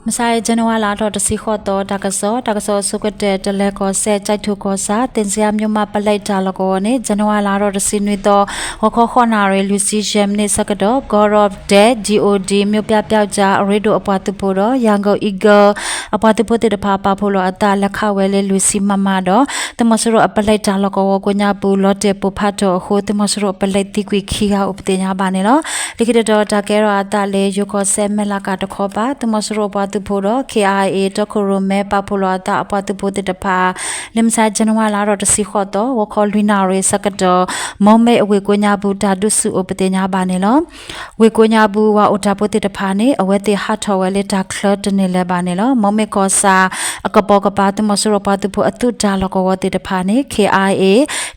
มสายจันวาลาดอตสิขอตอตากะซอสุกเตตะเลกอเซใจทุกอซาเต็นเสียมยมาปะไลจาลกอเนจันวาลาดอตสินุยตอฮอขอนาเรลูซิเจมเนสกะดอกอรอบเด GOD မြပြပြောက်ကြရေဒိုအပွားတူဖို့တော့ရန်ကုန် Eagle အပွားတူဖို့တဲ့ဖာပါဖို့လို့အတာလက်ခဝဲလေလူစီမမတော့တမစရအပလိုက်တာလကောကိုညာပူလော့တဲ့ပဖတ်တော့ဟိုတမစရပလိုက်တိကွေခီကဥပတင်ညာပါနေတော့လိခိတတော့တကဲတော့အတာလေယုခောဆဲမလာကတခောပါတမစရပွားတူဖို့တော့ KIA တခရမဲပါဖို့လို့အတာအပွားတူဖို့တဲ့ဖာလမ်ဆာဂျန်ဝါလာတော့တစီခောတော့ဝခောလွိနာရေစကတော့မောမဲအဝေကိုညာဘူးတာဒုစုဥပတင်ညာပါနေလို့ဝေကိုညာဘူးဝအတာဖို့တဲ့ဖာနေအဝဲတဲ့ဟာထော်ဝဲလေတာခလတ်နေလဲပါနေလို့မောမဲကောစာအကပောကပါတမစရပွားတူဖို့အတုတာလကောတဲ့တဖာနေ KIA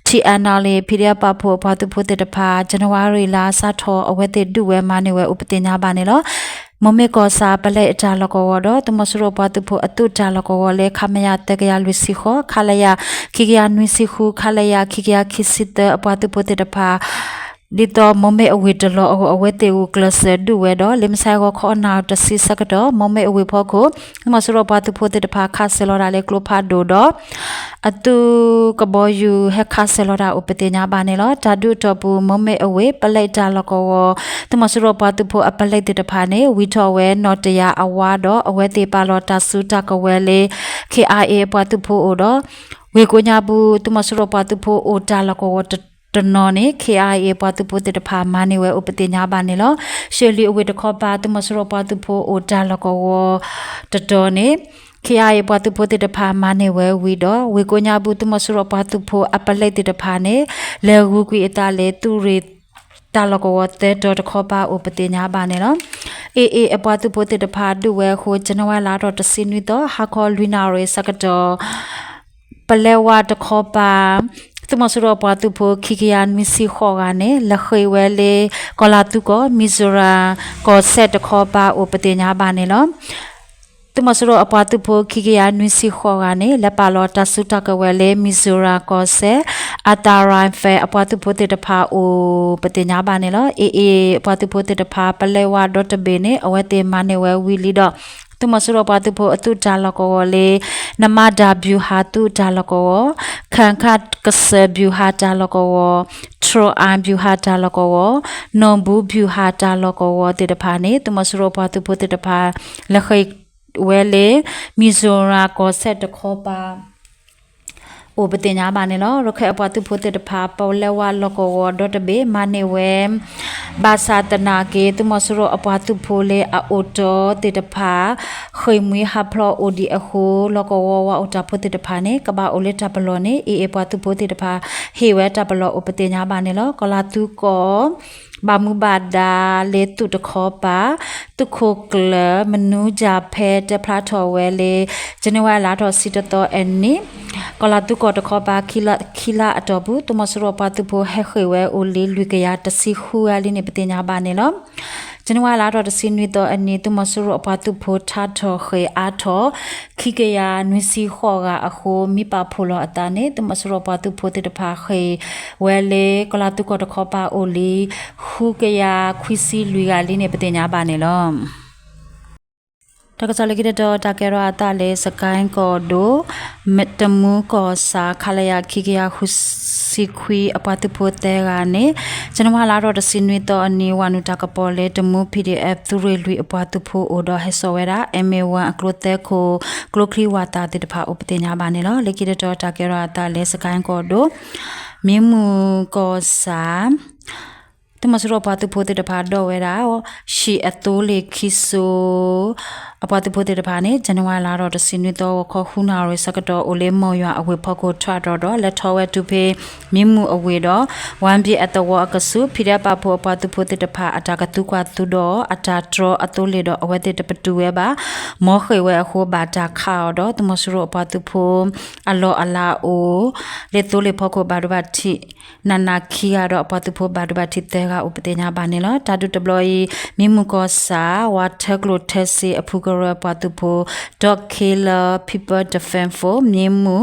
TNL ဖိရပဖို့ဘာတူဖို့တဲ့တဖာဇန်နဝါရီလစာထောအဝဲတဲ့ဒုဝဲမနေဝဲဥပတင်ညာပါနေလို့မမေကောစာပလက်အတာလကောတော့တမစရပွားတူဖို့အတုတာလကောလေခမယတကရလူစီခောခလယခိကရနွိစီခုခလယခိကရခိစစ်အပွားတူဖို့တဲ့တဖာဒီတော့မမေအဝေတလောအဝဲတေကိုကလစဒူဝဲတော့လမ်ဆိုင်ကိုခေါနာတစီစကတော့မမေအဝေဖို့ကိုမစရပါတူဖို့တဲ့ဖာခါဆလော်ဒါလေကလိုဖာဒိုတော့အတူကဘောယူဟက်ခါဆလော်ဒါဥပတင်ညာပါနေလို့ဓာတုတော့ဘူးမမေအဝေပလိုက်တာလကောတမစရပါတူဖို့အပလိုက်တဲ့ဖာနေဝီထော်ဝဲနော်တရအဝါတော့အဝဲတေပါလော်တာဆူတာကဝဲလေ KIA ပါတူဖို့တော့ဝေကိုညာဘူးတမစရပါတူဖို့အိုတာလကောတနော်နေ KIA ပတ်တူပိုတဲ့ဖာမနေဝဲဥပတင်ညာပါနေလို့ရှယ်လီအဝေတခောပါတမစရပတ်တူပိုအိုတာလကောတတော်နေ KIA ပတ်တူပိုတဲ့ဖာမနေဝဲဝီတော့ဝေကိုညာဘူးတမစရပတ်တူပိုအပလိုက်တဲ့ဖာနေလေဝူကွေအတာလေတူရီတာလကောတဲ့တော်တခောပါဥပတင်ညာပါနေလို့အေအပတ်တူပိုတဲ့ဖာဒူဝဲခိုဇနဝါလာတော့တစင်းဝီတော့ဟာခေါ်လွိနာရေစကတော့ပလဲဝါတခောပါတမစရပါတူဖို့ခိကယန်မီစီခေါ်ကနေလခေဝဲလေကလာတူကိုမီဇိုရာကိုဆက်တခေါ်ပါဥပတင်ညာပါနေလို့တမစရအပါတူဖို့ခိကယန်မီစီခေါ်ကနေလပါလောတဆုတကဝဲလေမီဇိုရာကိုဆက်အတာရိုင်းဖဲအပါတူဖို့တဲ့ဖာဥပတင်ညာပါနေလို့အေအပါတူဖို့တဲ့ဖာပလဲဝါဒေါတ်ဘေနေအဝဲတေမနေဝဲဝီလီတော့တမစရပါတူဖို့အတူတာလကောလေနမဒါဗျူဟာတူတာလကောခန်ခတ်ကဆဗျူဟာတာလကောထရအန်ဗျူဟာတာလကောနွန်ဘူးဗျူဟာတာလကောတေတဖာနေတမစရပါတူဖို့တေတဖာလခိဝဲလေမီဇိုရာကိုဆက်တခောပါဥပတင်ညာပါနေလို့ရခဲအပတ်သူဖို့တဲ့ဖာပေါ်လဲဝါလကောဒေါ်တဘေမနေဝဲဘာသာတနာကေသူမစရအပတ်သူဖို့လေအိုတိုတဲ့ဖာခွေမွေးဟဖလောအိုဒီအခုလကောဝါအိုတာဖို့တဲ့ဖာနေကဘာအိုလေတပလောနေအေပတ်သူဖို့တဲ့ဖာဟေဝဲတပလောဥပတင်ညာပါနေလို့ကလာသူကောဘာမူဘာဒါလေတုတခောပါတုခိုကလမနူဂျာဖဲတဖလာထော်ဝဲလေဂျနဝါလာတော်စီတတော်အန်နီကလာတုကောတခောပါခီလာအတော်ဘူးတမစရပါတုဖို့ဟဲခွေဝဲအိုလီလူကရတစီခူရလေးနေပတင်ညာပါနေလို့ဂျနဝါလာတော်တစီနွေတော်အန်နီတမစရပါတုဖို့ထထော်ခေအားထော်ခိကရနွေစီခောကအခုမိပါဖိုလအတာနေတမစရပါတုဖို့တဲ့ဖာခေဝဲလေကလာတုကောတခောပါအိုလီခုကရခွီစီလူကလေးနေပတင်ညာပါနေလို့တကစားလကိတော့တကရအတာလေစကိုင်းကောဒိုမတမူကောစာခလယာခိကရခုစီခွီအပတ်တဖို့တဲကနေကျွန်တော်လာတော့တစင်းနွေတော့အနီဝနုတကပေါ်လေတမူ PDF သူတွေလူအပတ်တဖို့အိုတော့ဟဲဆော်ဝဲတာ MA1 အကလိုတဲကိုကလိုခရီဝါတာတဲ့တဖာဥပတင်ညာပါနေလို့လကိတော့တကရအတာလေစကိုင်းကောဒိုမြင်းမူကောစာတမစရပါတူဖို့တဲ့ဖာတော့ဝဲတာရှီအတိုးလေခိဆိုအပတ်တူဖို့တဲ့ဖာနေဇန်နဝါရီလာတော့တစင်းနွေတော့ခေါခုနာရစကတော့အိုလေးမော်ရွာအဝေဖောက်ကိုထွားတော့လက်ထော်ဝဲတူဖေးမြင်းမှုအဝေတော့ဝမ်ပြအတဝအကဆုဖိရပါဖို့အပတ်တူဖို့တဲ့ဖာအတာကတူကွာတူတော့အတာဒရအတိုးလေတော့အဝဲတဲ့ပတူဝဲပါမော်ခွေဝဲအခုဘာတာခါတော့တမစရအပတ်တူဖို့အလောအလာအိုလေတိုးလေဖောက်ကိုဘာတော့တိနာနာခီရတော့အပတ်တူဖို့ဘာတော့တိတဲ့ကဥပဒေညာပါနေလို့တာတူတဘလီမိမှုကောစာဝါထကလိုတက်စီအဖူကရပတ်တူဖို့ဒေါကီလာ people defend for မြင်းမှု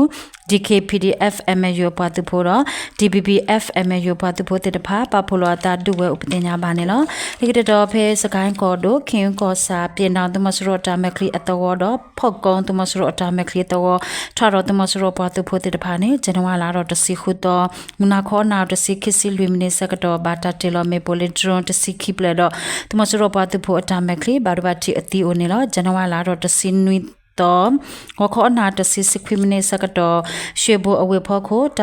DKPDF MAU ပတ်သူဖို့တော့ DBBF MAU ပတ်သူဖို့တဲ့ဖာပဖိုလောတာဒူဝဲဥပဒေညာပါနေလောဒီကတော်ဖဲစကိုင်းကော်တို့ခင်ကောစာပြင်တော်သမစရောတာမကလီအတော်တော့ဖောက်ကုန်းသမစရောတာမကလီတော်ထာတော်သမစရောပတ်သူဖို့တဲ့ဖာနေဇန်နဝါလာတော့တစီခုတော့မနာခေါနာတစီခစီလူမီနေစကတော့ဘာတာတေလောမေပိုလီဒရွန်တစီခိပလေတော့သမစရောပတ်သူဖို့အတာမကလီဘာဘာတီအတီအိုနေလောဇန်နဝါလာတော့တစီနွီတော့ခေါ်နာတစီစခွိမနေစကတော့ရှေဘအဝေဖို့ခိုတ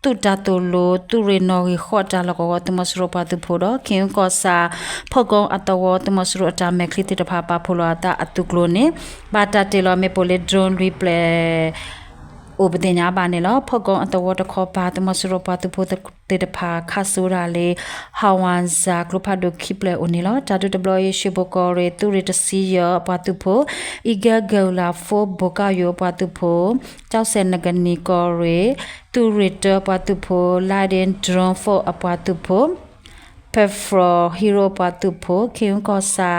တူတာတူလိုတူရနော်ရီခေါ်တာလကောတမစရပါတူဖို့တော့ခင်ကောစာဖောက်ကောင်အတော်တမစရအတာမက်ခလီတဖာပါဖိုလာတာအတုကလိုနေဘာတာတေလောမေပိုလီဒရွန်ရီပလေဥပဒေညာပါနေလောဖောက်ကောင်အတော်တခေါ်ပါတမစရပါတူဖို့တေတဖာခါဆူရာလေဟာဝန်ဇာကလဖာဒိုခိပလေအိုနီလောတာတူဒဘလရရှိဘကောရေတူရတစီယပါတူဖို့အီဂဂလာဖိုဘကာယောပါတူဖို့ကျောက်ဆယ်နဂနီကောရေတူရတပါတူဖို့လာဒင်ဒရွန်ဖိုအပါတူဖို့ပက်ဖရိုဟီရိုပါတူဖို့ခင်ကောစာ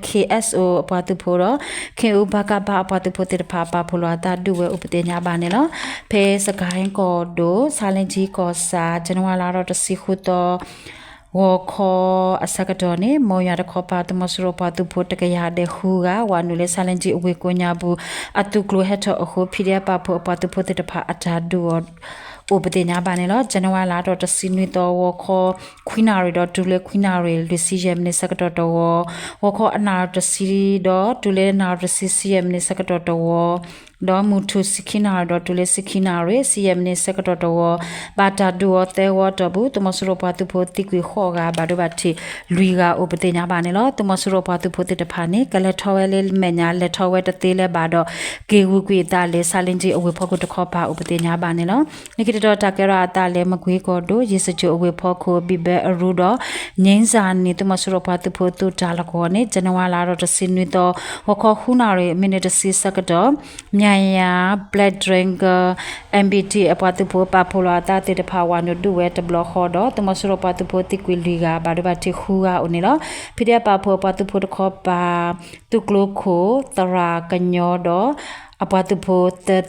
KSO အပတ်သူဖို့တော့ခင်ဥဘကဘာအပတ်သူဖို့တဲ့ဖာပါဖိုလာတာဒူဝဲဥပဒေညာပါနေလောဖဲစကိုင်းကောဒိုဆာလင်ကြီးကောစာဇန်နဝါလာတော့တစီခုတော့ဝခေါ်အစကတော်နေမောရတခေါ်ပါတမစရပါသူဖို့တကရတဲ့ဟူကဝါနုလေဆာလင်ကြီးအဝေကိုညာဘူးအတုကလိုဟက်တော့အခုဖိရပါဖို့အပတ်သူဖို့တဲ့ဖာအတာဒူဥပဒေညာပါနေလောဇန်နဝါလာတော့တစီနွီတော့ဝခေါ်ခွီနာရီတော့ဒူလေခွီနာရီလူစီယမ်နေစကတော့တော့ဝခေါ်အနာတစီတော့ဒူလေနာတစီစီယမ်နေစကတော့တော့ဒေါ်မူထုစခိနာတော့ဒူလေစခိနာရီစီယမ်နေစကတော့တော့ဘာတာဒူတဲဝတော့ဘူးတမစရပါသူဖို့တိကွေခေါ်ကဘာတို့ဘာတီလူကဥပဒေညာပါနေလောတမစရပါသူဖို့တဲ့ဖာနေကလက်ထောဝဲလေးမညာလက်ထောဝဲတသေးလဲပါတော့ဂေဝူကွေတာလေဆာလင်ကြီးအဝေဖို့ကိုတခေါ်ပါဥပဒေညာပါနေလောတော့တကရတာလဲမကွေးကောတို့ရေစချိုအဝေဖို့ခိုဘီဘဲအရူတော့ငင်းစာနေတမစရပါသူဖို့တူတာလကောနေဇန်နဝါလာတော့တစင်းနွေတော့ဝခေါ်ခုနာရီမိနစ်တစီစကတော့မြန်ယာ blood drink MBT အပတ်သူဖို့ပါဖိုလာတာတေတဖာဝါနုဒူဝဲတဘလခေါ်တော့တမစရပါသူဖို့တိကွေလီကဘာဒဘတိခူကဦးနေလောဖိတဲ့ပါဖို့ပါသူဖို့တခေါ်ပါသူကလိုခိုတရာကညောတော့အပတ်သူဖို့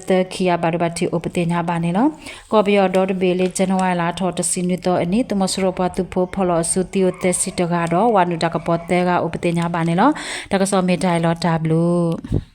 တခီယာဘာဒဘတိဥပဒေညာပါနေလောကော်ဘီယောဒေါ်ဘေလေဇန်နဝါလာထော်တစင်းနွေတော့အနိတမစရပါသူဖို့ဖလောစုတီယိုတက်စီတကတော့ဝါနုတကပေါ်တဲကဥပဒေညာပါနေလောတကစောမေတိုင်လောတာဘလူး